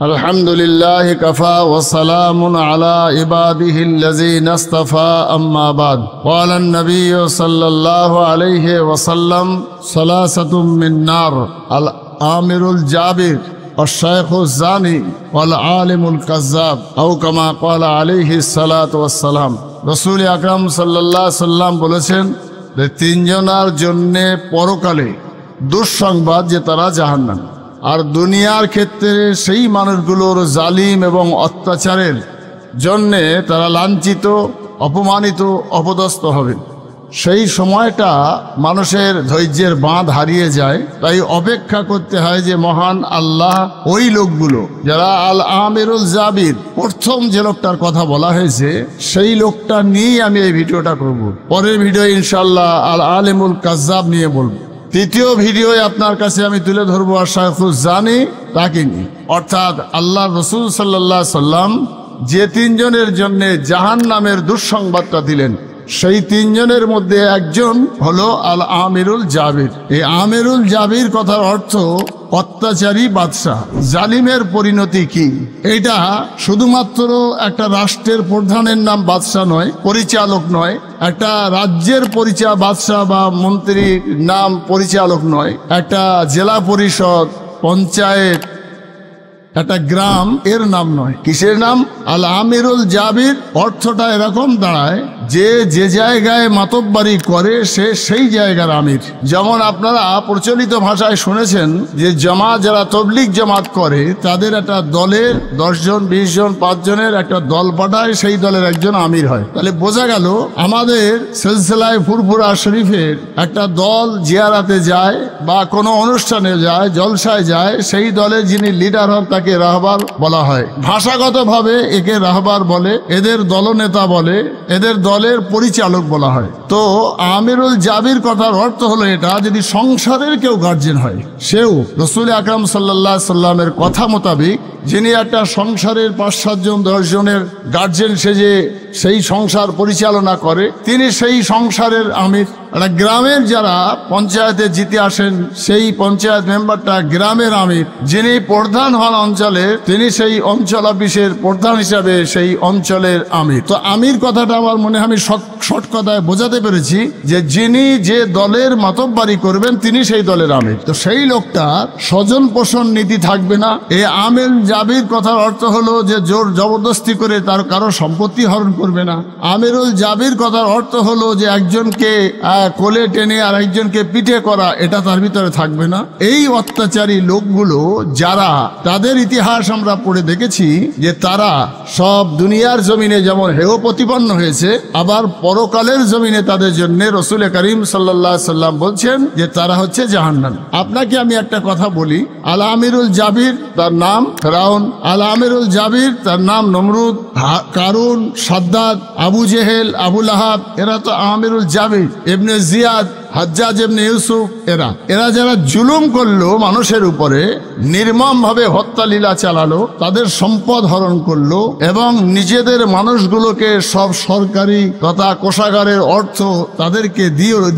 الحمد لله كفى وسلام على عباده الذين اصطفى أما بعد قال النبي صلى الله عليه وسلم ثلاثة من نار الآمر الجابر والشيخ الزاني والعالم الكذاب أو كما قال عليه الصلاة والسلام رسول আকরাম সাল্লাল্লাহু আলাইহি সাল্লাম বলেছেন যে তিনজনের জন্য পরকালে দুঃসংবাদ যে তারা জাহান্নামী আর দুনিয়ার ক্ষেত্রে সেই মানুষগুলোর জালিম এবং অত্যাচারের জন্যে তারা লাঞ্ছিত অপমানিত অপদস্থ হবে। সেই সময়টা মানুষের ধৈর্যের বাঁধ হারিয়ে যায়, তাই অপেক্ষা করতে হয় যে মহান আল্লাহ ওই লোকগুলো যারা আল আমিরুল জাবির প্রথম যে লোকটার কথা বলা হয়েছে সেই লোকটা নিয়ে আমি এই ভিডিওটা করব। পরের ভিডিও ইনশাআল্লাহ আল আলিমুল কাজ্জাব নিয়ে বলবো। তৃতীয় ভিডিওয় আপনার কাছে আমি তুলে ধরবো শাইখুল জানি তাকে নিয়ে, অর্থাৎ আল্লাহ রসুল সাল্লাল্লাহু আলাইহি সাল্লাম যে তিনজনের জন্য জাহান্নামের দুঃসংবাদটা দিলেন সেই তিনজনের মধ্যে একজন হলো আল আমিরুল জাবির। এই আমিরুল জাবির কথার অর্থ অত্যাচারী বাদশাহ। জালিমের পরিণতি কি? এটা শুধুমাত্র একটা রাষ্ট্রের প্রধানের নাম বাদশাহ নয়, পরিচালক নয়, একটা রাজ্যের বাদশাহ বা মন্ত্রীর নাম পরিচালক নয়, একটা জেলা পরিষদ, পঞ্চায়েত, একটা গ্রাম এর নাম নয়। কিসের নাম? আল আমিরুল জাবির অর্থটা এরকম দাঁড়ায় যে যে জায়গায় মাতব্বারি করে সে সেই জায়গার আমির। যেমন আপনারা প্রচলিত ভাষায় শুনেছেন যে জামাত, যারা তবলিগ জামাত করে তাদের একটা দলের 10 জন 20 জন 5 জনের একটা দল পাঠায়, সেই দলের একজন আমির হয়। তাহলে বোঝা গেল আমাদের সিলসিলায় ফুরফুরা শরীফের একটা দল জিয়ারাতে যায় বা কোনো অনুষ্ঠানে যায়, জলসায় যায়, সেই দলের যিনি লিডার হন তাকে রাহবার বলা হয়। ভাষাগতভাবে একে রাহবার বলে, এদের দলনেতা বলে, এদের দলের পরিচালক বলা হয়। তো আমিরুল জাবির কথার অর্থ হলো এটা, যদি সংসারের কেউ গার্জেন হয়, সেও রসুল আকরাম সাল্লাল্লাহু আলাইহি সাল্লামের কথা মোতাবেক যিনি একটা সংসারের 5-7 জন 10 জনের গার্জেন সেজে সেই সংসার পরিচালনা করে, তিনি সেই সংসারের আমির। একটা গ্রামের যারা পঞ্চায়েতে জিতে আসেন সেই পঞ্চায়েত মেম্বারটা গ্রামের আমির। যিনি প্রধান হন অঞ্চলে, তিনি সেই অঞ্চল অফিসের প্রধান হিসাবে সেই অঞ্চলের আমির। তো আমির কথাটা আমার মনে হয় আমি শর্ট কথায় বোঝাতে পেরেছি যে যিনি যে দলের মাতব্বারি করবেন তিনি সেই দলের আমির। তো সেই লোকটা স্বজন পোষণ নীতি থাকবে না। এই আমির জাবির কথার অর্থ হলো যে জোর জবরদস্তি করে তার কারো সম্পত্তি হরণ করবে না। আমিরুল জাবির কথার অর্থ হলো যে একজনকে কোলে টেনে আর একজনকে পিঠে করা, এটা তার ভিতরে থাকবে না। এই অত্যাচারী লোকগুলো যারা, তাদের ইতিহাস আমরা পড়ে দেখেছি যে তারা সব দুনিয়ার জমিনে যেমন হেয় প্রতিপন্ন হয়েছে, আবার পরকালের জমিনে তাদের জন্য রসুল করিম সাল্লাল্লাহু আলাইহি সাল্লাম বলছেন যে তারা হচ্ছে জাহান্নামী। আপনাকে আমি একটা কথা বলি, আল আমিরুল জাবির তার নাম ফেরাউন, আল আমিরুল জাবির তার নাম নমরুদ, কারুন, সাদ্দাদ, আবু জেহেল, আবু লাহাব, এরা তো আমিরুল জাবির। ইবনে জিয়াদ, হাজ্জাজ ইবনে ইউসুফ, এরা যারা জুলুম করলো মানুষের উপরে, নির্মম ভাবে হত্যা লীলা চালালো, তাদের সম্পদ হরণ করলো এবং নিজেদের মানুষগুলোকে সব সরকারি তথা কোষাগারের অর্থ তাদেরকে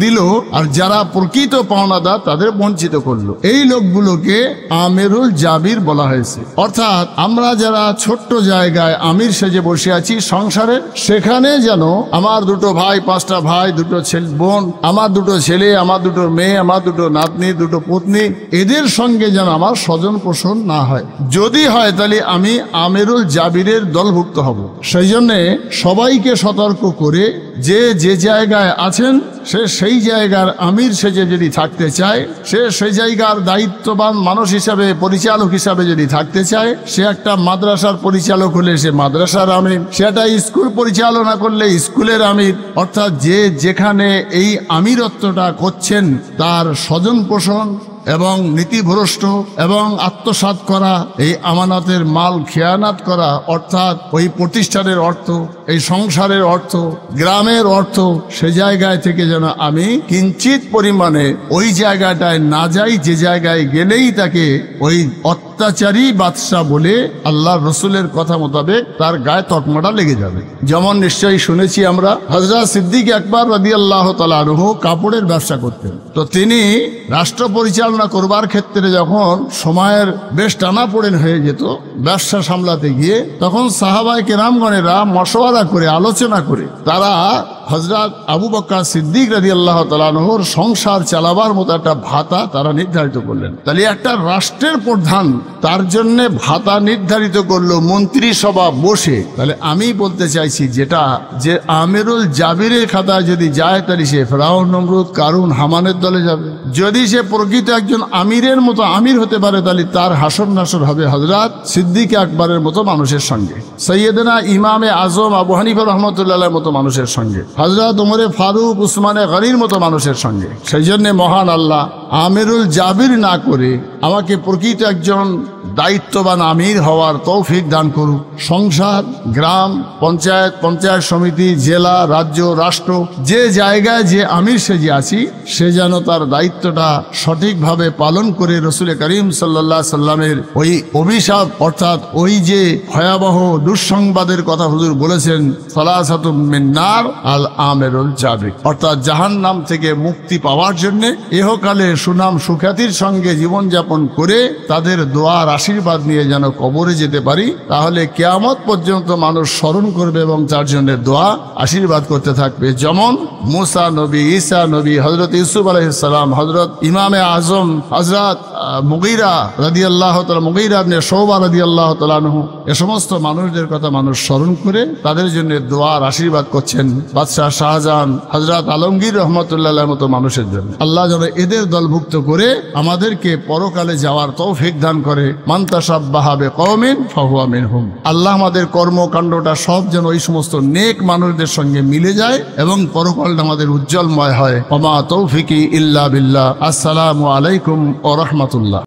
দিল, আর যারা প্রকৃত পাওনাদার তাদের বঞ্চিত করলো। এই লোকগুলোকে আমিরুল জাবির বলা হয়েছে। অর্থাৎ আমরা যারা ছোট্ট জায়গায় আমির সেজে বসে আছি সংসারে, সেখানে যেন আমার 2 ভাই, 5টা ভাই, 2 বোন, আমার 2 ছেলে, আমার 2 মেয়ে, আমার 2 নাতনি, 2 পত্নী, এদের সঙ্গে যেন আমার স্বজন পোষণ না হয়। যদি হয় তাহলে আমি আমিরুল জাবিরের দলভুক্ত হব। সেই জন্যে সবাইকে সতর্ক করে যে যে জায়গায় আছেন সে সেই জায়গার আমির সেজে যদি থাকতে চায়, সে সেই জায়গার দায়িত্ববান মানুষ হিসাবে, পরিচালক হিসাবে যদি থাকতে চায়, সে একটা মাদ্রাসার পরিচালক হলে সে মাদ্রাসার আমির, সে একটা স্কুল পরিচালনা করলে স্কুলের আমির। অর্থাৎ যে যেখানে এই আমিরত্বটা করছেন তার স্বজন পোষণ এবং নীতিভ্রষ্ট এবং আত্মসাৎ করা, এই আমানতের মাল খেয়ানাত করা, অর্থাৎ ওই প্রতিষ্ঠানের অর্থ, এই সংসারের অর্থ, গ্রামের অর্থ, সে জায়গায় থেকে যেন আমি কিঞ্চিত পরিমাণে ওই জায়গাটায় না যাই, যে জায়গায় গেলেই তাকে ওই অত্যাচারী বাদশাহ বলে আল্লাহ রসুলের কথা মোতাবেক তার গায়ে তকমাটা লেগে যাবে। যেমন নিশ্চয়ই শুনেছি আমরা, হযরত সিদ্দিক আকবর রাদিয়াল্লাহু তাআলা আনহু কাপড়ের ব্যবসা করতেন। তো তিনি রাষ্ট্র পরিচালনা করবার ক্ষেত্রে যখন সময়ের বেশ টানাপোড়েন হয়ে যেত ব্যবসা সামলাতে গিয়ে, তখন সাহাবায়ে কেরামগণেরা মশওয়ারা করে আলোচনা করে তারা হযরত আবু বকর সিদ্দিক রাদিয়াল্লাহু তাআলা আনহুর সংসার চালাবার মতো একটা ভাতা তারা নির্ধারিত করলেন। তাহলে একটা রাষ্ট্রের প্রধান তার জন্য ভাতা নির্ধারিত করলো মন্ত্রিসভা বসে। তাহলে আমি বলতে চাইছি যেটা যে আমিরুল জাবিরের খাতায় যদি যায় তাহলে সে ফেরাউন, নমরুদ, কারুন, হামানের দলে যাবে। যদি সে প্রকৃত একজন আমিরের মতো আমির হতে পারে তাহলে তার হাসর নাসর হবে হযরত সিদ্দিক আকবরের মতো মানুষের সঙ্গে, সৈয়দনা ইমামে আজম আবু হানিফা রাহমাতুল্লাহর মতো মানুষের সঙ্গে, হযরত ওমরে ফারুক, উসমানে গনির মতো মানুষের সঙ্গে। সেই জন্য মহান আল্লাহ আমিরুল জাবির না করে আমাকে প্রকৃত একজন দায়িত্ববান আমির হওয়ার তৌফিক দান করুক। সংসদ, গ্রাম পঞ্চায়েত, পঞ্চায়েত সমিতি, জেলা, রাজ্য, রাষ্ট্র, যে জায়গায় যে আমির সেজে আছি সে যেন তার দায়িত্বটা সঠিকভাবে পালন করে রসুল করিম সাল্লাল্লাহু আলাইহি সাল্লামের ওই অভিশাপ অর্থাৎ ওই যে ভয়াবহ দুঃসংবাদের কথা হুজুর বলেছেন, সালাসাতুম মিন নার আল আমিরুল জাবির, অর্থাৎ জাহান্নাম থেকে মুক্তি পাওয়ার জন্য ইহকালে সুনাম সুখ্যাতির সঙ্গে জীবনযাপন করে তাদের দোয়ার আশীর্বাদ নিয়ে যেন কবরে যেতে পারি। তাহলে কিয়ামত পর্যন্ত মানুষ স্মরণ করবে এবং তার জন্য দোয়া আশীর্বাদ করতে থাকবে। যেমন মুসা নবী, ঈসা নবী, হযরত ইউসুফ আলাইহিস সালাম, হযরত ইমামে আজম হযরত মুগীরা রাদিয়াল্লাহু তাআলা, মুগীরা ইবনে শুবা রাদিয়াল্লাহু তাআলা আনহু, এ সমস্ত মানুষদের কথা মানুষ স্মরণ করে তাদের জন্য দোয়ার আশীর্বাদ করছেন। বাদশাহ শাহজাহান, হযরত আলমগীর রহমতুল্লাহর মতো মানুষের জন্য আল্লাহ যেন এদের দলভুক্ত করে আমাদেরকে পরকালে যাওয়ার তৌফিক দান করে। মান তাশাব্বাহা বিকওমিন ফাহুয়া মিনহুম। আল্লাহ আমাদের কর্মকাণ্ডটা সব যেন ওই সমস্ত নেক মানুষদের সঙ্গে মিলে যায় এবং পরকালটা আমাদের উজ্জ্বলময় হয়। ওয়া মা তৌফিকি ইল্লা বিল্লাহ। আসসালামু আলাইকুম ওয়া রাহমাতুল্লাহ।